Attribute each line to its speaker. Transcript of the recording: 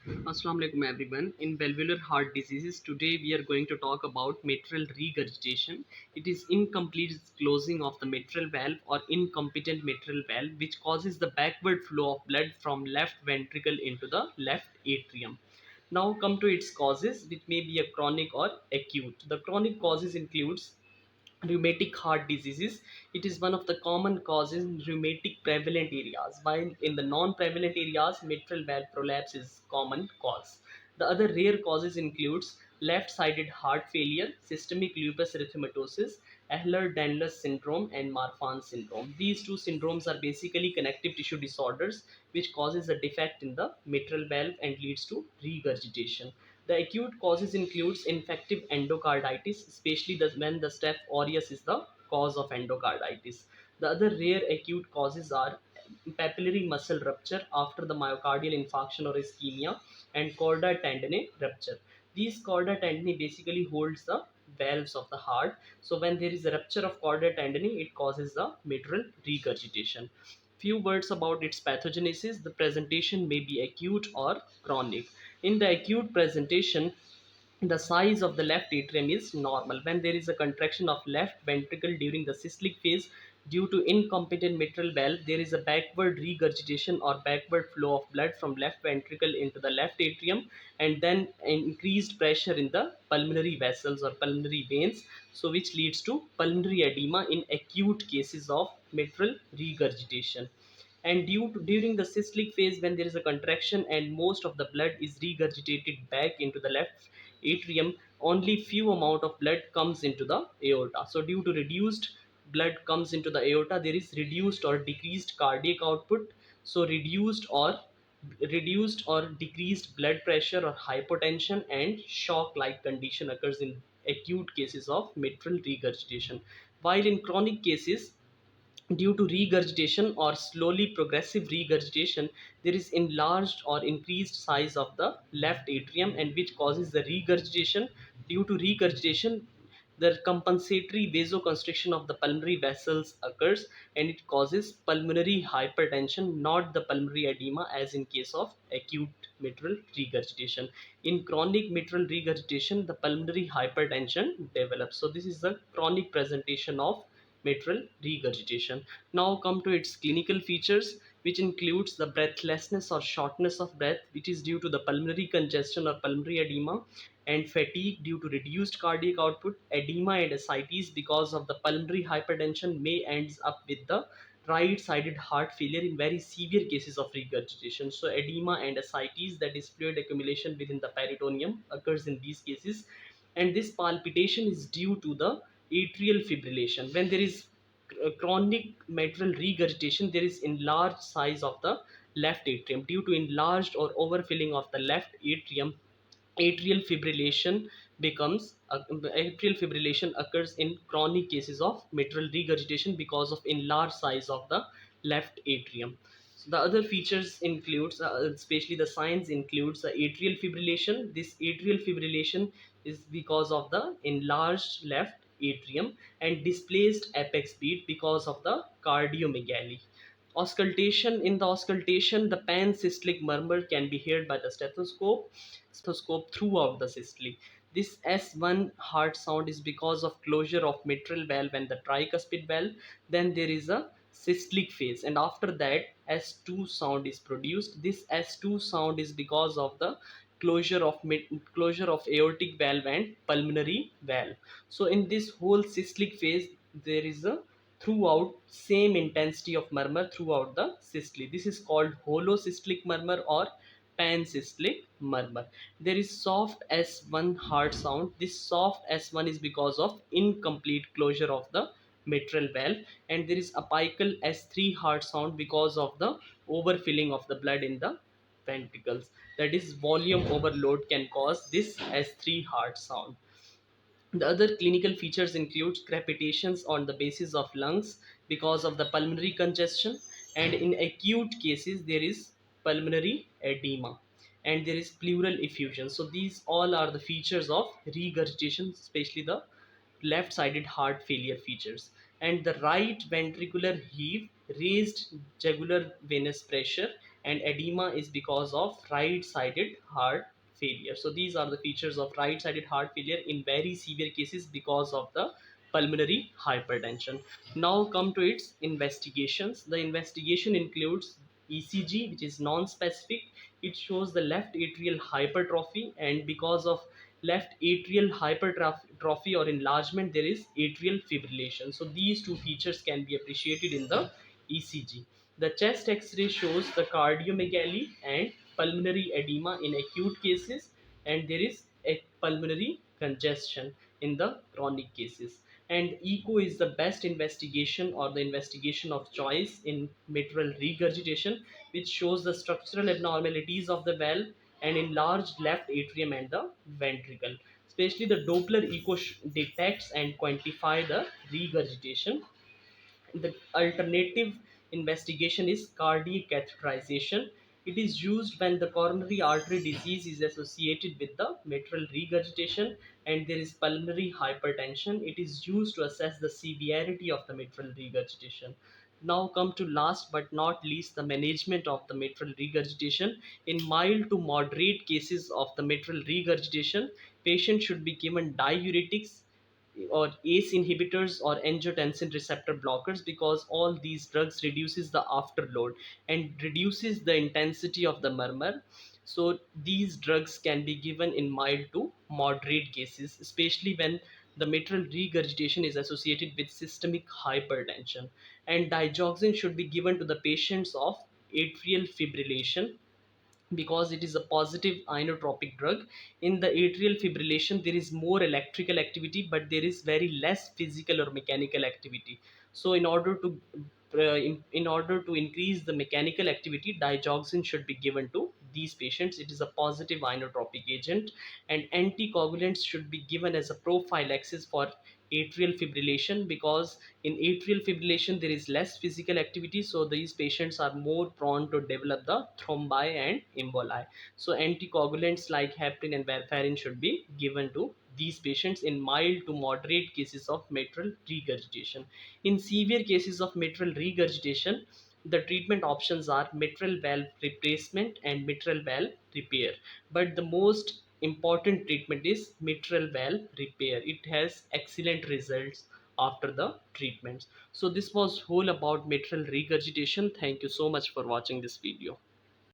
Speaker 1: Assalamu alaikum everyone. In valvular heart diseases, today we are going to talk about mitral regurgitation. It is incomplete closing of the mitral valve or incompetent mitral valve which causes the backward flow of blood from left ventricle into the left atrium. Now come to its causes, which may be a chronic or acute. The chronic causes includes rheumatic heart diseases. It is one of the common causes in rheumatic prevalent areas, while in the non-prevalent areas mitral valve prolapse is common cause. The other rare causes includes left-sided heart failure, systemic lupus erythematosus, Ehlers-Danlos syndrome, and Marfan syndrome. These two syndromes are basically connective tissue disorders which causes a defect in the mitral valve and leads to regurgitation. The acute causes includes infective endocarditis, especially when the Staph aureus is the cause of endocarditis. The other rare acute causes are papillary muscle rupture after the myocardial infarction or ischemia and chorda tendineae rupture. These chorda tendineae basically holds the valves of the heart. So when there is a rupture of chorda tendineae, it causes the mitral regurgitation. Few words about its pathogenesis. The presentation may be acute or chronic. In the acute presentation, the size of the left atrium is normal. When there is a contraction of left ventricle during the systolic phase due to incompetent mitral valve, there is a backward regurgitation or backward flow of blood from left ventricle into the left atrium, and then increased pressure in the pulmonary vessels or pulmonary veins, so which leads to pulmonary edema in acute cases of mitral regurgitation. And during the systolic phase, when there is a contraction and most of the blood is regurgitated back into the left atrium, only few amount of blood comes into the aorta. So due to reduced blood comes into the aorta, there is reduced or decreased cardiac output. So reduced or decreased blood pressure or hypotension and shock like condition occurs in acute cases of mitral regurgitation. While in chronic cases, due to regurgitation or slowly progressive regurgitation, there is enlarged or increased size of the left atrium, and which causes the regurgitation. Due to regurgitation, the compensatory vasoconstriction of the pulmonary vessels occurs, and it causes pulmonary hypertension, not the pulmonary edema as in case of acute mitral regurgitation. In chronic mitral regurgitation, the pulmonary hypertension develops. So this is the chronic presentation of mitral regurgitation. Now come to its clinical features, which includes the breathlessness or shortness of breath, which is due to the pulmonary congestion or pulmonary edema, and fatigue due to reduced cardiac output. Edema and ascites because of the pulmonary hypertension may ends up with the right-sided heart failure in very severe cases of regurgitation. So edema and ascites, that is fluid accumulation within the peritoneum, occurs in these cases, and this palpitation is due to the atrial fibrillation. When there is chronic mitral regurgitation, there is enlarged size of the left atrium. Due to enlarged or overfilling of the left atrium, atrial fibrillation atrial fibrillation occurs in chronic cases of mitral regurgitation because of enlarged size of the left atrium. So the other features includes, especially the signs includes the atrial fibrillation. This atrial fibrillation is because of the enlarged left atrium and displaced apex beat because of the cardiomegaly. Auscultation. In the auscultation, the pansystolic murmur can be heard by the stethoscope throughout the systole. This S1 heart sound is because of closure of mitral valve and the tricuspid valve. Then there is a systolic phase, and after that S2 sound is produced. This S2 sound is because of the closure of aortic valve and pulmonary valve. So in this whole systolic phase, there is a throughout same intensity of murmur throughout the systole. This is called holosystolic murmur or pansystolic murmur. There is soft S1 heart sound. This soft S1 is because of incomplete closure of the mitral valve, and there is apical S3 heart sound because of the overfilling of the blood in the ventricles. That is, volume overload can cause this S3 heart sound. The other clinical features include crepitations on the basis of lungs because of the pulmonary congestion, and in acute cases there is pulmonary edema and there is pleural effusion. So these all are the features of regurgitation, especially the left-sided heart failure features. And the right ventricular heave, raised jugular venous pressure, and edema is because of right-sided heart failure. So these are the features of right-sided heart failure in very severe cases because of the pulmonary hypertension. Now come to its investigations. The investigation includes ECG, which is non-specific. It shows the left atrial hypertrophy, and because of left atrial hypertrophy or enlargement, there is atrial fibrillation. So these two features can be appreciated in the ECG. The chest X-ray shows the cardiomegaly and pulmonary edema in acute cases, and there is a pulmonary congestion in the chronic cases. And echo is the best investigation or the investigation of choice in mitral regurgitation, which shows the structural abnormalities of the valve and enlarged left atrium and the ventricle. Especially the Doppler echo detects and quantify the regurgitation. The alternative investigation is cardiac catheterization. It is used when the coronary artery disease is associated with the mitral regurgitation and there is pulmonary hypertension. It is used to assess the severity of the mitral regurgitation. Now come to last but not least, the management of the mitral regurgitation. In mild to moderate cases of the mitral regurgitation, patient should be given diuretics or ACE inhibitors or angiotensin receptor blockers, because all these drugs reduces the afterload and reduces the intensity of the murmur. So these drugs can be given in mild to moderate cases, especially when the mitral regurgitation is associated with systemic hypertension. And digoxin should be given to the patients of atrial fibrillation, because it is a positive inotropic drug. In the atrial fibrillation, there is more electrical activity, but there is very less physical or mechanical activity. So in order to increase the mechanical activity, digoxin should be given to these patients. It is a positive inotropic agent. And anticoagulants should be given as a prophylaxis for atrial fibrillation, because in atrial fibrillation there is less physical activity, so these patients are more prone to develop the thrombi and emboli. So anticoagulants like heparin and warfarin should be given to these patients in mild to moderate cases of mitral regurgitation. In severe cases of mitral regurgitation, the treatment options are mitral valve replacement and mitral valve repair, but the most important treatment is mitral valve repair. It has excellent results after the treatments. So this was whole about mitral regurgitation. Thank you so much for watching this video.